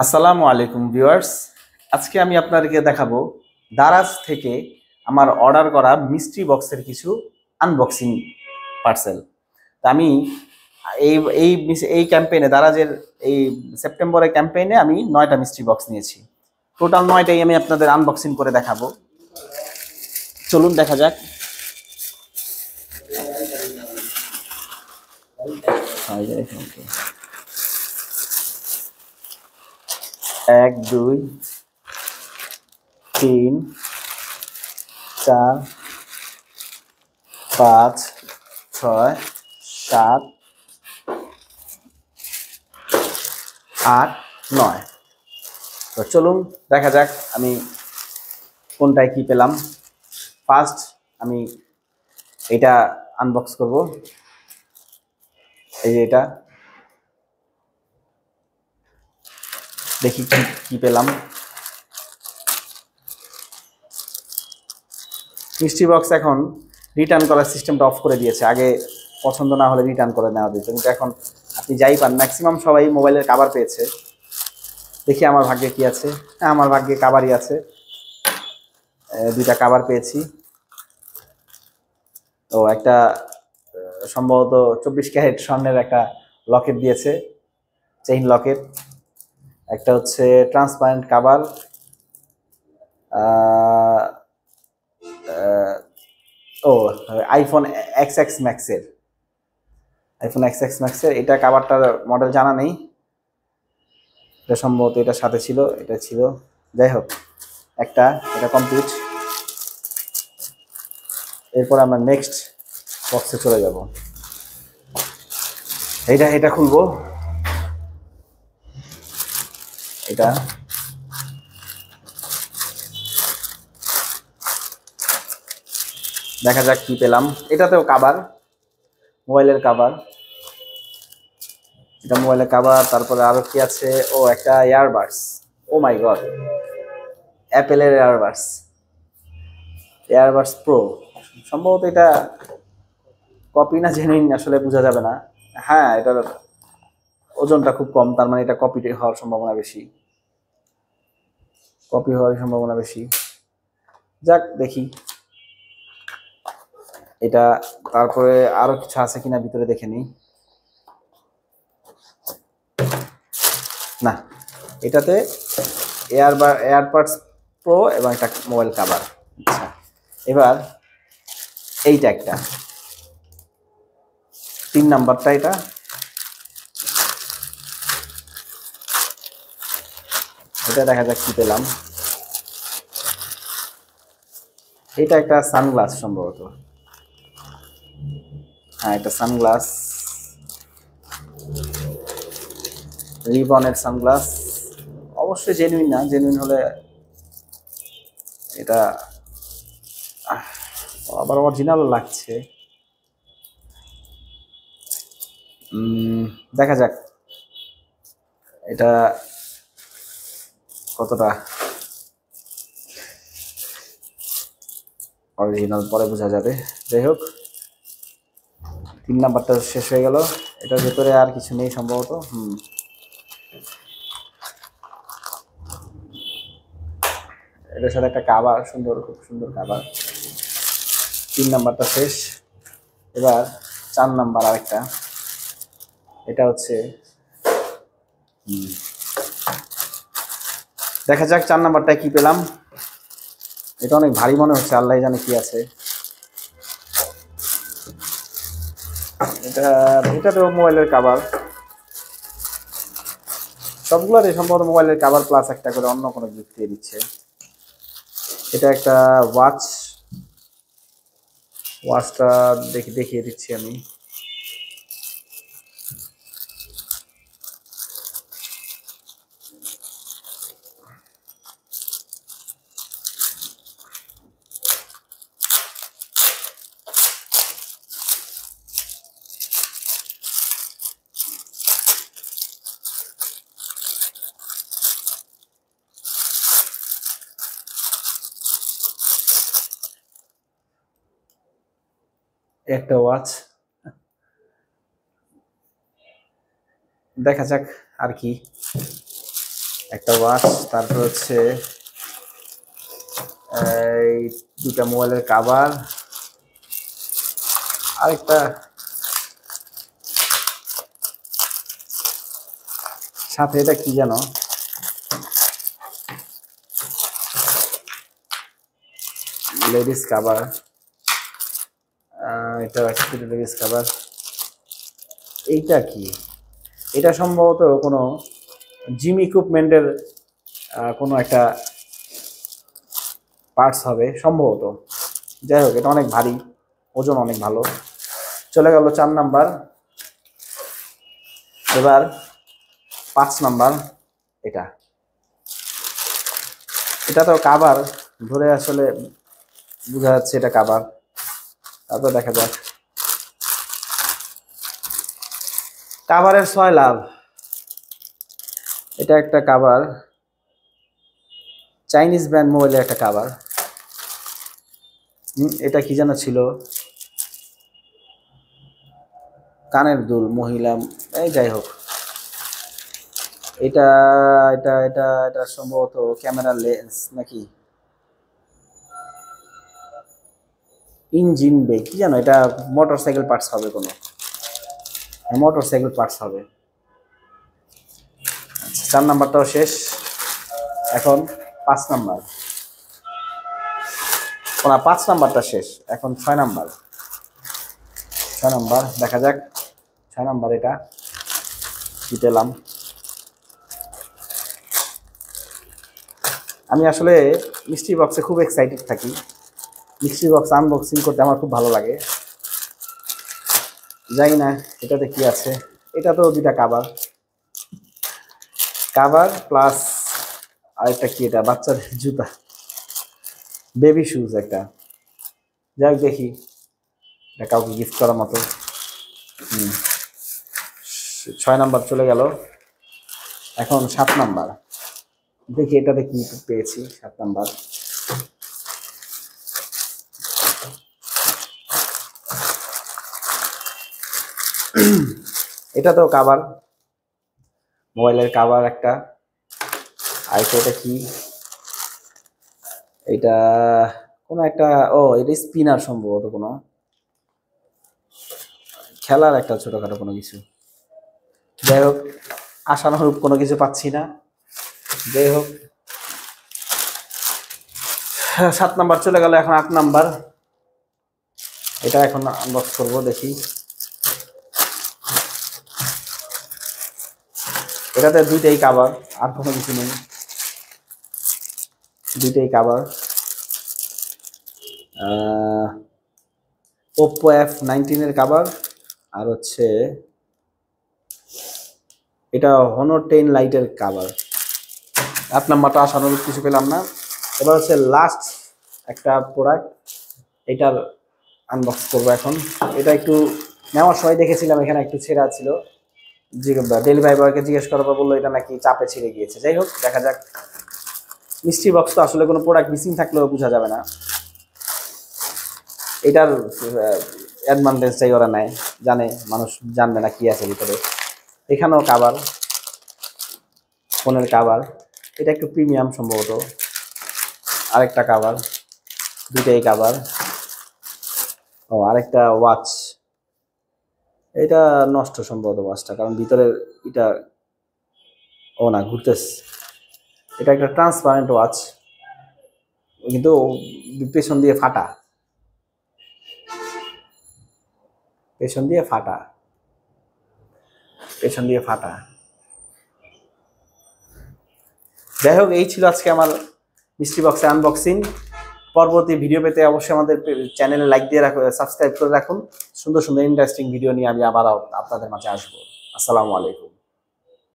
আসসালামু আলাইকুম ভিউয়ার্স। আজকে আমি আপনাদেরকে দেখাবো দারাজ থেকে আমার অর্ডার করা মিস্ট্রি বক্সের কিছু আনবক্সিং পার্সেল। তা আমি এই এই এই ক্যাম্পেইনে দারাজের এই সেপ্টেম্বরের ক্যাম্পেইনে আমি 9টা মিস্ট্রি বক্স নিয়েছি। টোটাল 9টাই আমি আপনাদের আনবক্সিং করে দেখাবো। চলুন দেখা যাক। এক, দুই, তিন, চার, পাঁচ, ছয়, সাত, আট, নয়। তো চলুন দেখা যাক আমি কোনটায় কি পেলাম। ফার্স্ট আমি এটা আনবক্স করব। এই যে এটা দেখি কি পেলাম। মিস্ট্রি বক্স এখন রিটার্ন করার সিস্টেমটা অফ করে দিয়েছে। আগে পছন্দ না হলে রিটার্ন করে নেওয়া যেত, কিন্তু এখন আপনি যাই পান, ম্যাক্সিমাম সবাই মোবাইলের কভার পেয়েছে। দেখি আমার ভাগ্যে কি আছে। আমার ভাগ্যে কভারই আছে, দুইটা কভার পেয়েছি। তো একটা সম্ভবত 24 ক্যারেট স্বর্ণের একটা লকেট দিয়েছে, চেইন লকেট। একটা হচ্ছে ট্রান্সপারেন্ট কভার, ও আইফোন XX ম্যাক্সের, এটা কভারটার মডেল জানা নেই, এটা সম্ভবত এটার সাথে ছিল, এটা ছিল। যাই হোক, এটা কমপ্লিট। এরপর আমরা নেক্সট বক্সে চলে যাব। এটা খুলবো। এটা দেখা যাক কি পেলাম। এটাতেও কভার, মোবাইলের কভার। এটা মোবাইলের কভার। তারপরে আরো কি আছে? ও একটা ইয়ারবাডস। ও মাই গড, অ্যাপেলের ইয়ারবাডস প্রো। সম্ভবত এটা কপি না জেনুইন আসলে বোঝা যাবে না। হ্যাঁ, এটার ওজনটা খুব কম, তার মানে এটা কপি হওয়ার সম্ভাবনা বেশি। যাক দেখি এটা। তারপরে আরো কিছু আছে কিনা ভিতরে দেখে নিই। না, এটাতে এয়ারবাডস প্রো এবং একটা মোবাইল কভার। আচ্ছা, এবার এইটা একটা 3 নাম্বারটা। এটা দেখা যাক কি পেলাম। এটা একটা সানগ্লাস সম্ভবত। হ্যাঁ, একটা সানগ্লাস, রিবনের সানগ্লাস। অবশ্যই জেনুইন না, জেনুইন হলে এটা আবার অরিজিনাল লাগছে। দেখা যাক এটা কতটা অরিজিনাল পরে বোঝা যাবে। যাই হোক, 3 নাম্বারটা শেষ হয়ে গেল। এটার ভেতরে আর কিছু নেই সম্ভবত। এটার সাথে একটা কভার, খুব সুন্দর কভার। 3 নাম্বারটা শেষ। এবার 4 নাম্বার আরেকটা। এটা হচ্ছে দেখা যাক 4 নাম্বারটা কি পেলাম। এটা অনেক ভারী মনে হচ্ছে, আল্লাহ জানে কি আছে। এটাতেও মোবাইলের কভার। সবগুলোতে সম্ভবত মোবাইলের কভার প্লাস একটা করে অন্য কোনো গিফট দিয়ে দিচ্ছে। এটা একটা ওয়াচটা দেখিয়ে দিচ্ছি আমি। একটা ওয়াচ। দেখা যাক আর কি। একটা ওয়াচ, তারপর হচ্ছে এই দুটা মোবাইলের কভার, আরেকটা সাথে এটা কি জানো, লেডিস কভার, এটা একটা লেডিস কভার। এইটা কি? এটা সম্ভবত কোনো জিম ইকুইপমেন্টের কোনো একটা পার্টস হবে সম্ভবত। যাই হোক, এটা অনেক ভারী, ওজন অনেক ভালো। চলে গেল 4 নাম্বার। এবার 5 নাম্বার। এটা এটা তো কাভার ধরে আসলে বোঝা যাচ্ছে এটা কাভার। তারপর দেখা যাক। কাভারের 6 লাভ। এটা একটা কাভার, চাইনিজ ব্র্যান্ড মোবাইলের একটা কাভার। এটা কি যেন ছিল, কানের দুল মহিলা, এই যাই হোক। এটা এটা এটা এটা সম্ভবত ক্যামেরা লেন্স নাকি ইঞ্জিন বে, কি জানো, এটা মোটরসাইকেল পার্টস হবে, কোনো মোটরসাইকেল পার্টস হবে। আচ্ছা, 4 নাম্বারটাও শেষ। এখন 5 নাম্বার, না 5 নাম্বারটা শেষ, এখন 6 নাম্বার। 6 নাম্বার দেখা যাক। 6 নাম্বার এটা কি পেলাম। আমি আসলে মিস্ট্রি বক্সে খুব এক্সাইটেড থাকি। মিস্ট্রি বক্স আনবক্সিং করতে আমার খুব ভালো লাগে। জানি না এটাতে কি আছে। এটা তো 2টা কাভার, কাভার প্লাস আরেকটা কি, এটা বাচ্চাদের জুতা, বেবি শুজ একটা। যাই দেখি, এটা কাউকে গিফট করার মতো। 6 নাম্বার চলে গেল। এখন 7 নাম্বার। দেখি এটাতে কি পেয়েছি। 7 নাম্বার, এটা তো কাভার, মোবাইলের কাভার একটা। আর এটা কি, এটা কোনো একটা, ও এটা স্পিনার সম্ভবত, কোনো খেলার একটা ছোটখাটো কোনো কিছু। যাই হোক, আশানুরূপ কোনো কিছু পাচ্ছি না। যাই হোক, 7 নাম্বার চলে গেল। এখন 8 নাম্বার। এটা এখন আনবক্স করবো, দেখি। এটাতে 2টাই কাভার, আর কোনো কিছু নেই, 2টাই কাভার। ওপ্পো F19 এর কাভার, আর হচ্ছে এটা হনর 10 লাইটের কাভার। 8 নাম্বারটা আশানুরূপ কিছু পেলাম না। এবার হচ্ছে লাস্ট একটা প্রোডাক্ট, এটার আনবক্স করবো এখন। এটা একটু নেওয়ার সময় দেখেছিলাম এখানে একটু ছেঁড়া ছিল, ডেলিভারি বয়কে জিজ্ঞেস করার পর বললো এটা নাকি চাপে ছিঁড়ে গিয়েছে। যাই হোক, দেখা যাক। মিস্ট্রি বক্স তো আসলে কোনো প্রোডাক্ট মিসিং থাকলেও বোঝা যাবে না। এটার অ্যাডভান্টেজটাই ওরা নেয়, জানে মানুষ জানবে না কি আছে ভিতরে। এখানেও কাভার, ফোনের কাভার। এটা একটু প্রিমিয়াম সম্ভবত। আরেকটা কাভার, 2টাই কাভার। ও, আরেকটা ওয়াচ। এটা নষ্ট সম্ভবত ওয়াচটা, কারণ ভিতরে এটা, ও না, ঘুরতেছে। এটা একটা ট্রান্সপারেন্ট ওয়াচ, কিন্তু পেছন দিয়ে ফাটা, পেছন দিয়ে ফাটা, পেছন দিয়ে ফাটা। যাই হোক, এই ছিল আজকে আমার মিস্ট্রি বক্সে আনবক্সিং। পরবর্তী ভিডিও পেতে অবশ্যই আমাদের চ্যানেলে লাইক দিয়ে রাখুন, সাবস্ক্রাইব করে রাখুন। সুন্দর সুন্দর ইন্টারেস্টিং ভিডিও নিয়ে আমি আবার আপনাদের মাঝে আসবো। আসসালামু আলাইকুম।